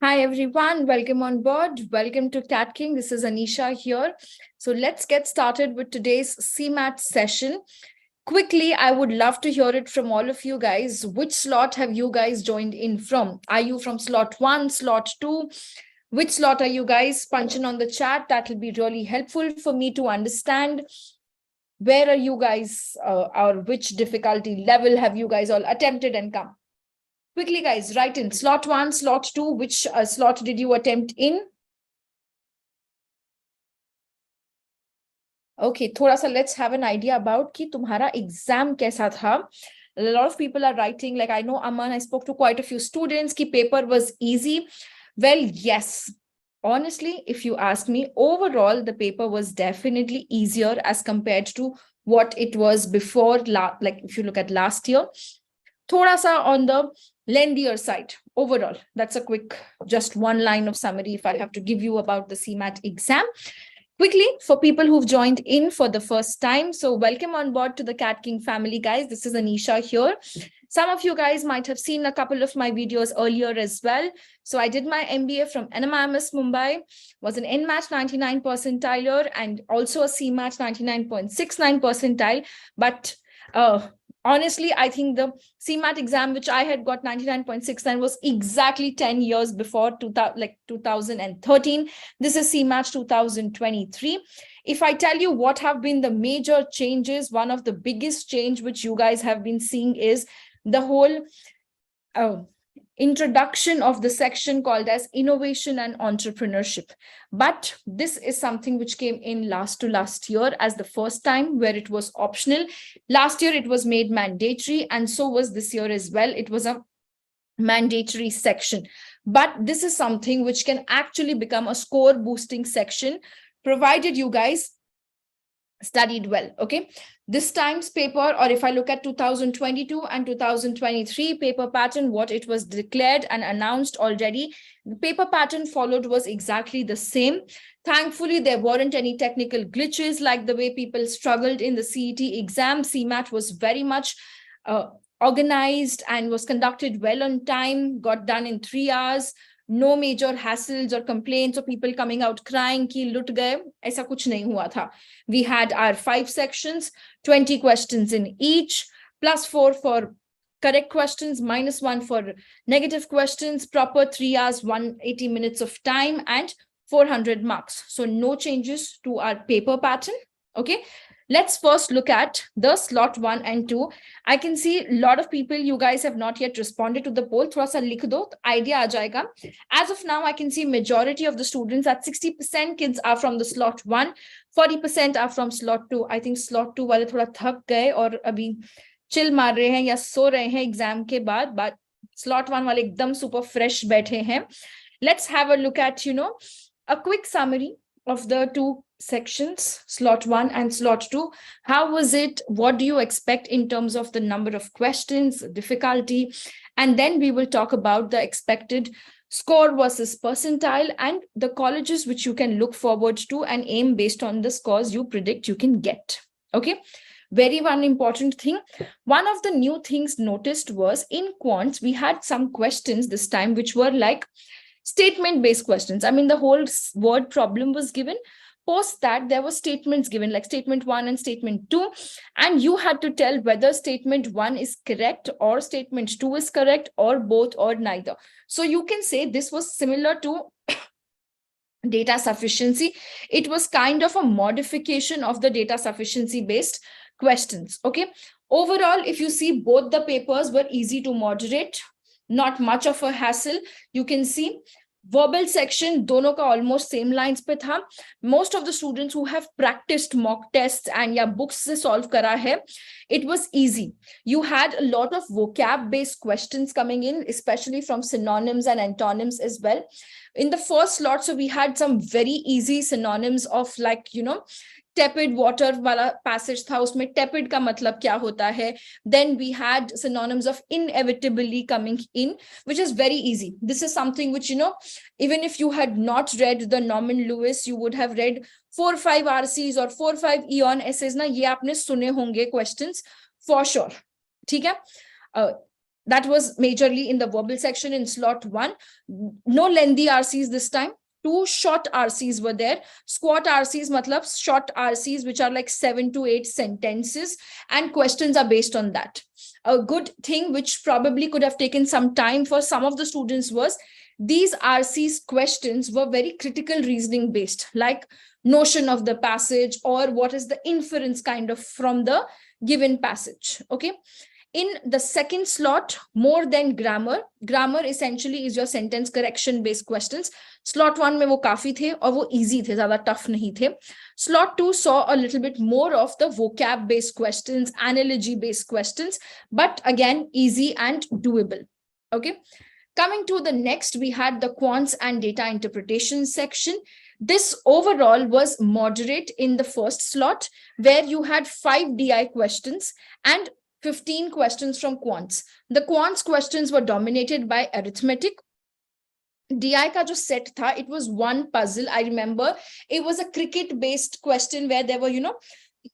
Hi everyone, welcome on board. Welcome to CATKing. This is Anisha here. So let's get started with today's CMAT session. Quickly, I would love to hear it from all of you guys. Which slot have you guys joined in from? Are you from slot 1, slot 2? Which slot are you guys? Punch in on the chat. That will be really helpful for me to understand. Where are you guys or which difficulty level have you guys all attempted and come? Quickly, guys, write in slot 1, slot 2. Which slot did you attempt in? Okay, thoda sa let's have an idea about ki tumhara exam kaisa tha. A lot of people are writing, like I know Aman, I spoke to quite a few students, ki paper was easy. Well, yes. Honestly, if you ask me, overall, the paper was definitely easier as compared to what it was before, like if you look at last year. Thoda sa on the lengthier side overall. That's a quick, just one line of summary if I have to give you about the CMAT exam. Quickly, for people who've joined in for the first time, so welcome on board to the CATKing family, guys. This is Anisha here. Some of you guys might have seen a couple of my videos earlier as well. So I did my MBA from NMIMS Mumbai, was an NMAT 99 percentile and also a CMAT 99.69 percentile. But honestly, I think the CMAT exam, which I had got 99.69, was exactly 10 years before 2013. This is CMAT 2023. If I tell you what have been the major changes, one of the biggest change which you guys have been seeing is the whole introduction of the section called as innovation and entrepreneurship. But this is something which came in last year as the first time, where it was optional. Last year it was made mandatory, and so was this year as well. It was a mandatory section. But this is something which can actually become a score boosting section, provided you guys studied well. Okay, this time's paper, or if I look at 2022 and 2023 paper pattern, what it was declared and announced already, the paper pattern followed was exactly the same. Thankfully, there weren't any technical glitches like the way people struggled in the CET exam. CMAT was very much organized and was conducted well on time, got done in 3 hours. No major hassles or complaints or people coming out crying ki lut gaye. Aisa kuch nahi hua tha. We had our 5 sections, 20 questions in each, +4 for correct questions, -1 for negative questions, proper 3 hours, 180 minutes of time, and 400 marks. So no changes to our paper pattern. Okay. Let's first look at the slot 1 and 2. I can see a lot of people, you guys have not yet responded to the poll. Thoda sa likh do, idea aa jayega. As of now, I can see majority of the students, at 60% kids are from the slot 1, 40% are from slot 2. I think slot 2 wale thoda thak gaye aur abhi chill maar rahe hain ya so rahe hain exam ke baad, but slot 1 wale ekdam super fresh baithe hain. Let's have a look at, a quick summary of the two sections, slot 1 and slot 2. How was it? What do you expect in terms of the number of questions, difficulty? And then we will talk about the expected score versus percentile and the colleges which you can look forward to and aim based on the scores you predict you can get. Okay. Very one important thing. One of the new things noticed was in quants, we had some questions this time which were like statement-based questions. I mean, the whole word problem was given. Post that, there were statements given, like statement 1 and statement 2, and you had to tell whether statement 1 is correct or statement 2 is correct or both or neither. So you can say this was similar to data sufficiency. It was kind of a modification of the data sufficiency-based questions. Okay. Overall, if you see, both the papers were easy to moderate, not much of a hassle. You can see verbal section, dono ka almost same lines pe tha. Most of the students who have practiced mock tests and ya books se solve kara hai, it was easy. You had a lot of vocab based questions coming in, especially from synonyms and antonyms as well. In the first slot, so we had some very easy synonyms of like, tepid water wala passage tha, usme tepid ka matlab kya hota hai. Then we had synonyms of inevitably coming in, which is very easy. This is something which, even if you had not read the Norman Lewis, you would have read 4-5 RCs or 4-5 EON essays. Na, ye aapne sune honge questions for sure. ठीक है? That was majorly in the verbal section in slot 1. No lengthy RCs this time. 2 short RCs were there. Squat RCs, matlab short RCs, which are like 7 to 8 sentences, and questions are based on that. A good thing which probably could have taken some time for some of the students was these RCs questions were very critical reasoning based, like notion of the passage or what is the inference kind of from the given passage. Okay. In the second slot, more than grammar, grammar essentially is your sentence correction based questions. Slot 1 में वो काफी थे और वो easy थे, ज़्यादा tough नहीं थे. Slot 2 saw a little bit more of the vocab based questions, analogy based questions, but again easy and doable. Okay. Coming to the next, we had the quants and data interpretation section. This overall was moderate in the first slot, where you had 5 DI questions and 15 questions from quants. The quants questions were dominated by arithmetic. DI ka jo set tha, it was one puzzle. I remember it was a cricket based question where there were,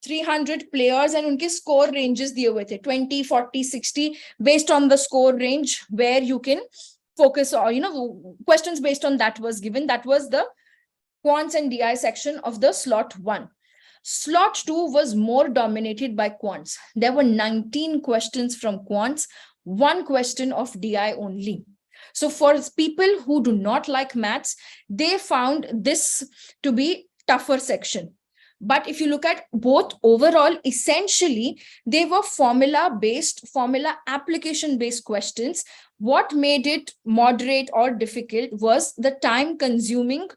300 players and unke score ranges diye hue the 20, 40, 60 based on the score range where you can focus on, questions based on that was given. That was the quants and DI section of the slot 1. Slot 2 was more dominated by quants. There were 19 questions from quants, 1 question of DI only. So for people who do not like maths, they found this to be tougher section. But if you look at both overall, essentially, they were formula-based, formula application-based questions. What made it moderate or difficult was the time-consuming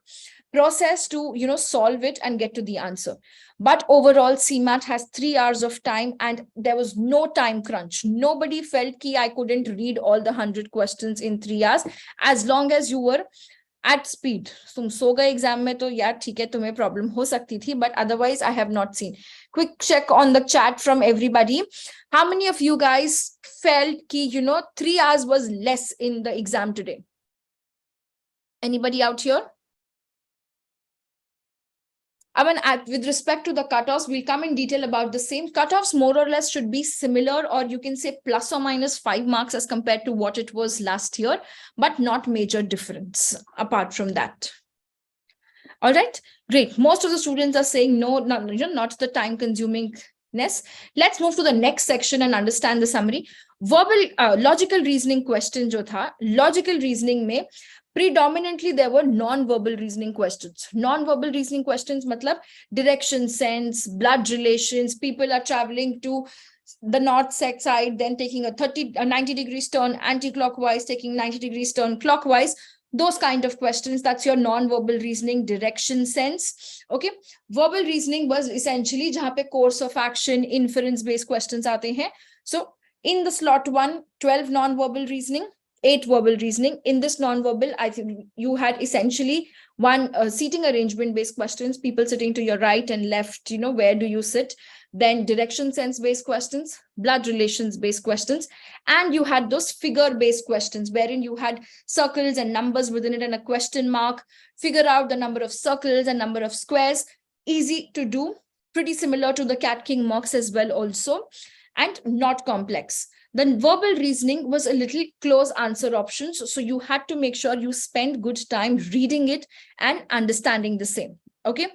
process to solve it and get to the answer. But overall, CMAT has 3 hours of time and there was no time crunch. Nobody felt that I couldn't read all the 100 questions in 3 hours as long as you were at speed. तुम सो गए exam में तो यार ठीक है तुम्हें problem हो सकती थी, but otherwise I have not seen. Quick check on the chat from everybody. How many of you guys felt that 3 hours was less in the exam today? Anybody out here? I mean, with respect to the cutoffs, we'll come in detail about the same. Cutoffs more or less should be similar, or you can say plus or minus 5 marks as compared to what it was last year, but not major difference apart from that. All right, great. Most of the students are saying no, not the time consumingness. Let's move to the next section and understand the summary. Verbal, logical reasoning question jo tha, logical reasoning mein, predominantly there were non-verbal reasoning questions. Non-verbal reasoning questions matlab direction sense, blood relations, people are traveling to the north side, then taking a 90 degrees turn anti-clockwise, taking 90 degrees turn clockwise. Those kind of questions, that's your non-verbal reasoning, direction sense. Okay. Verbal reasoning was essentially jahan pe course of action, inference-based questions aate hain. So in the slot 1, 12 non-verbal reasoning, 8 verbal reasoning. In this non-verbal, I think you had essentially 1 seating arrangement based questions, people sitting to your right and left, where do you sit? Then direction sense based questions, blood relations based questions. And you had those figure based questions wherein you had circles and numbers within it and a question mark, figure out the number of circles and number of squares. Easy to do, pretty similar to the CATKing mocks as well also, and not complex. Then verbal reasoning was a little close answer options. So you had to make sure you spend good time reading it and understanding the same. Okay.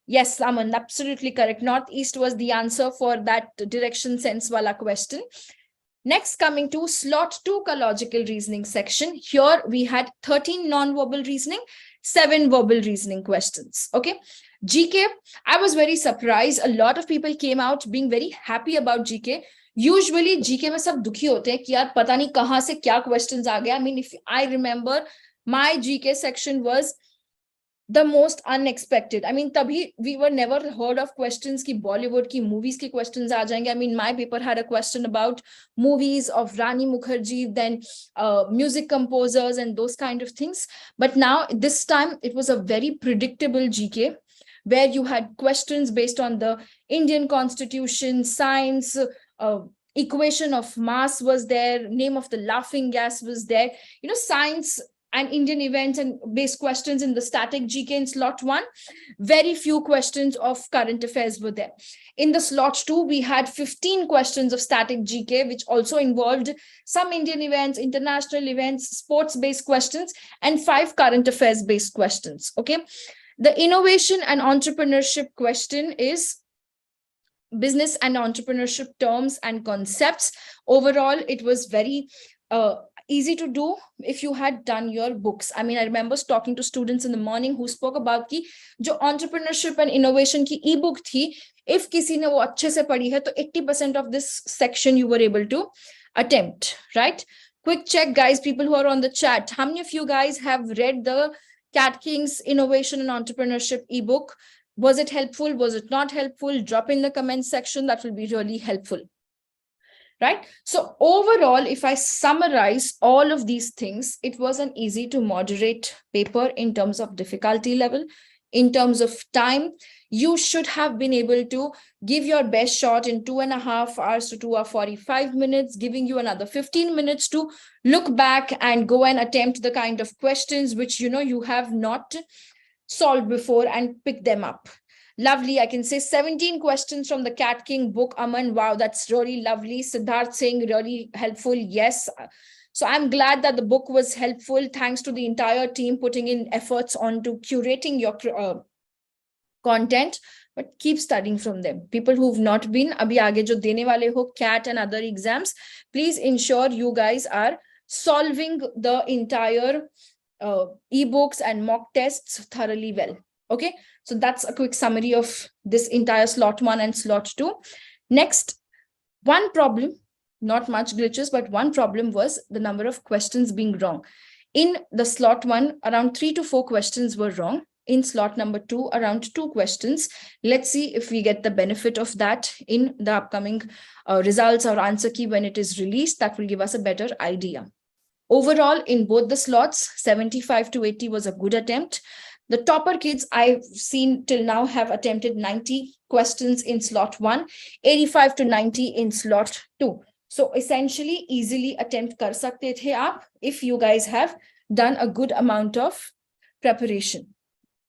Yes, Aman, absolutely correct. Northeast was the answer for that direction sense wala question. Next, coming to slot 2 ka logical reasoning section. Here we had 13 non-verbal reasoning, 7 verbal reasoning questions. Okay. GK, I was very surprised. A lot of people came out being very happy about GK. Usually GK में सब दुखी होते हैं कि यार पता नहीं कहाँ से क्या questions आ गया. I mean, if I remember, my GK section was the most unexpected. I mean, तभी we were never heard of questions कि Bollywood की movies के questions आ जाएंगे. I mean, my paper had a question about movies of Rani Mukherjee, then music composers and those kind of things. But now this time it was a very predictable GK where you had questions based on the Indian Constitution, science, equation of mass was there, name of the laughing gas was there. Science, and Indian events and based questions in the static GK in slot 1. Very few questions of current affairs were there. In the slot 2, we had 15 questions of static GK, which also involved some Indian events, international events, sports-based questions, and 5 current affairs-based questions. Okay. The innovation and entrepreneurship question is business and entrepreneurship terms and concepts. Overall, it was very easy to do if you had done your books. I mean, I remember talking to students in the morning who spoke about ki jo entrepreneurship and innovation ki ebook thi, if kisi ne wo achhe se padhi hai, to 80% of this section you were able to attempt, right? Quick check, guys, people who are on the chat. How many of you guys have read the CATKing's innovation and entrepreneurship ebook? Was it helpful? Was it not helpful? Drop in the comment section. That will be really helpful. Right? So overall, if I summarize all of these things, it was an easy to moderate paper in terms of difficulty level, in terms of time. You should have been able to give your best shot in 2.5 hours to 2 hours 45 minutes, giving you another 15 minutes to look back and go and attempt the kind of questions which you have not solved before and pick them up. Lovely. I can say 17 questions from the CATKing book. Aman, wow, that's really lovely. Siddharth saying really helpful. Yes. So I'm glad that the book was helpful. Thanks to the entire team putting in efforts onto curating your content, but keep studying from them. People who've not been, abhi aage jo dene wale ho, CAT and other exams, please ensure you guys are solving the entire ebooks and mock tests thoroughly well. Okay, so that's a quick summary of this entire slot 1 and slot 2. Next, one problem, not much glitches, but one problem was the number of questions being wrong. In the slot 1, around 3 to 4 questions were wrong. In slot number 2, around 2 questions. Let's see if we get the benefit of that in the upcoming results or answer key when it is released. That will give us a better idea. Overall, in both the slots, 75 to 80 was a good attempt. The topper kids I've seen till now have attempted 90 questions in slot 1, 85 to 90 in slot 2. So essentially, easily attempt kar sakte the aap if you guys have done a good amount of preparation.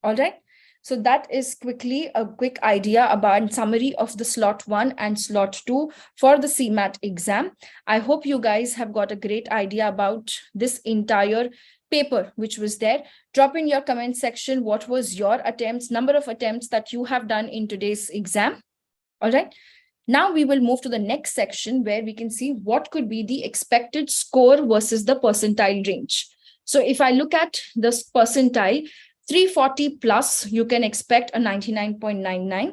All right. So that is quickly a quick idea about summary of the slot 1 and slot 2 for the CMAT exam. I hope you guys have got a great idea about this entire paper which was there. Drop in your comment section what was your attempts, number of attempts that you have done in today's exam. All right. Now we will move to the next section where we can see what could be the expected score versus the percentile range. So if I look at this percentile, 340 plus, you can expect a 99.99,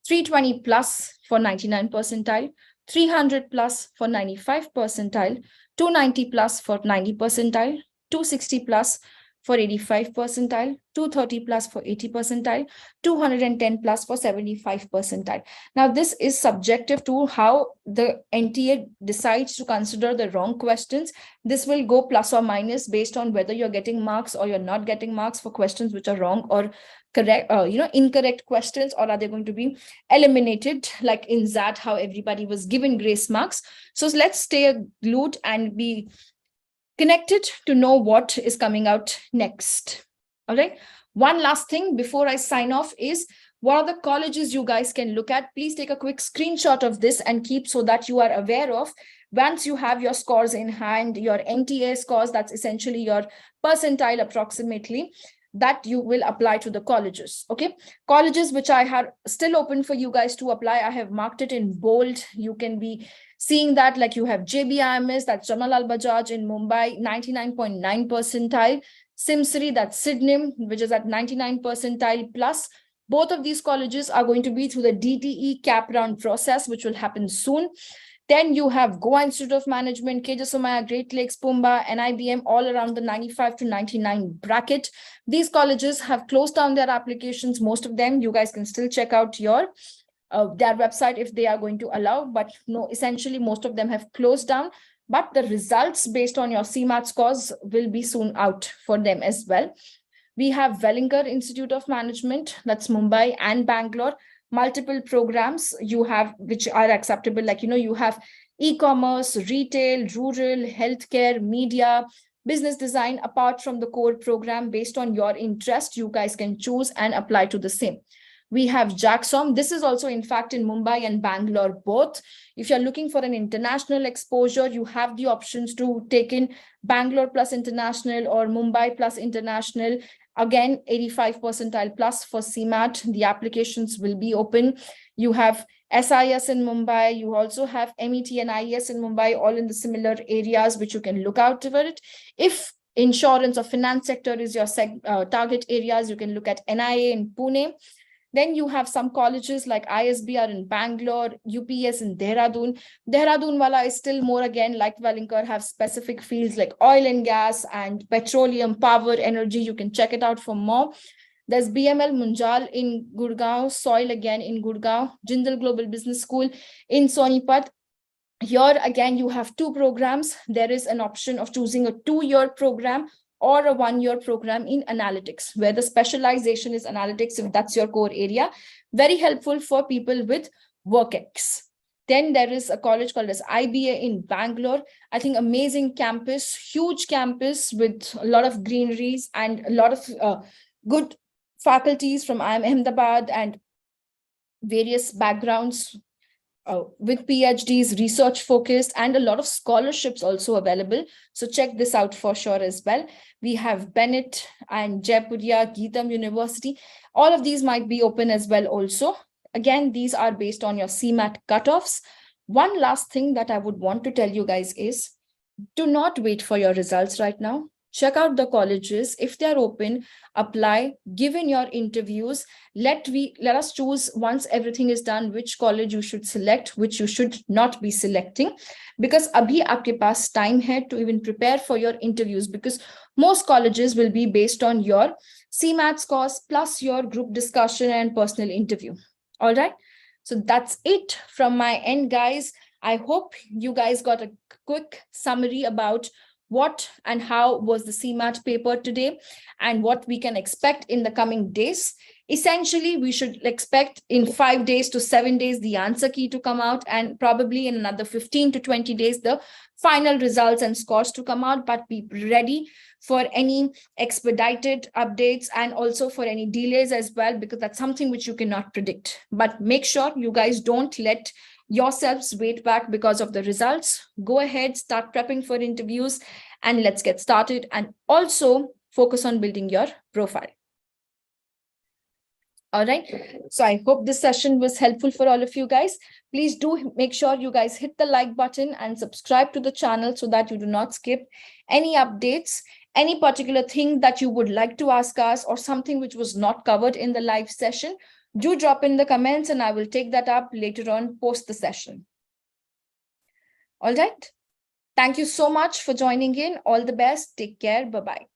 320 plus for 99 percentile, 300 plus for 95 percentile, 290 plus for 90 percentile, 260 plus for 85 percentile, 230 plus for 80 percentile, 210 plus for 75 percentile. Now, this is subjective to how the NTA decides to consider the wrong questions. This will go plus or minus based on whether you're getting marks or you're not getting marks for questions which are wrong or correct, incorrect questions, or are they going to be eliminated like in XAT, how everybody was given grace marks. So let's stay glued and be connected to know what is coming out next. All right. One last thing before I sign off is what are the colleges you guys can look at. Please take a quick screenshot of this and keep so that you are aware of once you have your scores in hand, your NTA scores, that's essentially your percentile approximately, that you will apply to the colleges. Okay. Colleges which I have still open for you guys to apply. I have marked it in bold. You can be seeing that, like you have JBIMS, that's Jamalal Bajaj in Mumbai, 99.9 percentile. Simsri, that's Sydney, which is at 99 percentile plus. Both of these colleges are going to be through the DTE cap round process, which will happen soon. Then you have Goa Institute of Management, KJ Somaya, Great Lakes, Pumba, NIBM, all around the 95 to 99 bracket. These colleges have closed down their applications. Most of them, you guys can still check out your their website if they are going to allow, but no, essentially most of them have closed down, but the results based on your CMAT scores will be soon out for them as well. We have Wellinger Institute of Management, that's Mumbai and Bangalore, multiple programs you have which are acceptable, like you have e-commerce, retail, rural, healthcare, media, business design apart from the core program. Based on your interest, you guys can choose and apply to the same. We have JAXOM. This is also, in fact, in Mumbai and Bangalore both. If you're looking for an international exposure, you have the options to take in Bangalore plus international or Mumbai plus international. Again, 85 percentile plus for CMAT. The applications will be open. You have SIS in Mumbai. You also have MET and IES in Mumbai, all in the similar areas, which you can look out for it. If insurance or finance sector is your target areas, you can look at NIA in Pune. Then you have some colleges like ISBR in Bangalore, UPS in Dehradun. Dehradun wala is still more, again, like Valinkar, have specific fields like oil and gas and petroleum, power, energy. You can check it out for more. There's BML Munjal in Gurgaon, Soil again in Gurgaon, Jindal Global Business School in Sonipat. Here again, you have two programs. There is an option of choosing a 2-year program or a 1-year program in analytics, where the specialization is analytics, if that's your core area. Very helpful for people with WorkX. Then there is a college called as IBA in Bangalore. I think amazing campus, huge campus with a lot of greeneries and a lot of good faculties from IIM Ahmedabad and various backgrounds with PhDs, research focused, and a lot of scholarships also available. So check this out for sure as well. We have Bennett and Jaipuria, Geetam University. All of these might be open as well also. Again, these are based on your CMAT cutoffs. One last thing that I would want to tell you guys is, do not wait for your results right now. Check out the colleges. If they're open, apply, give in your interviews. Let us choose, once everything is done, which college you should select, which you should not be selecting. Because abhi aapke paas time hai to even prepare for your interviews, because most colleges will be based on your CMAT scores plus your group discussion and personal interview. All right. So that's it from my end, guys. I hope you guys got a quick summary about what and how was the CMAT paper today and what we can expect in the coming days. Essentially, we should expect in 5 days to 7 days the answer key to come out, and probably in another 15 to 20 days the final results and scores to come out. But be ready for any expedited updates and also for any delays as well, because that's something which you cannot predict. But make sure you guys don't let yourselves wait back because of the results. Go ahead, start prepping for interviews, and let's get started. And also focus on building your profile. All right. So I hope this session was helpful for all of you guys. Please do make sure you guys hit the like button and subscribe to the channel so that you do not skip any updates. Any particular thing that you would like to ask us or something which was not covered in the live session, do drop in the comments and I will take that up later on post the session. All right. Thank you so much for joining in. All the best. Take care. Bye-bye.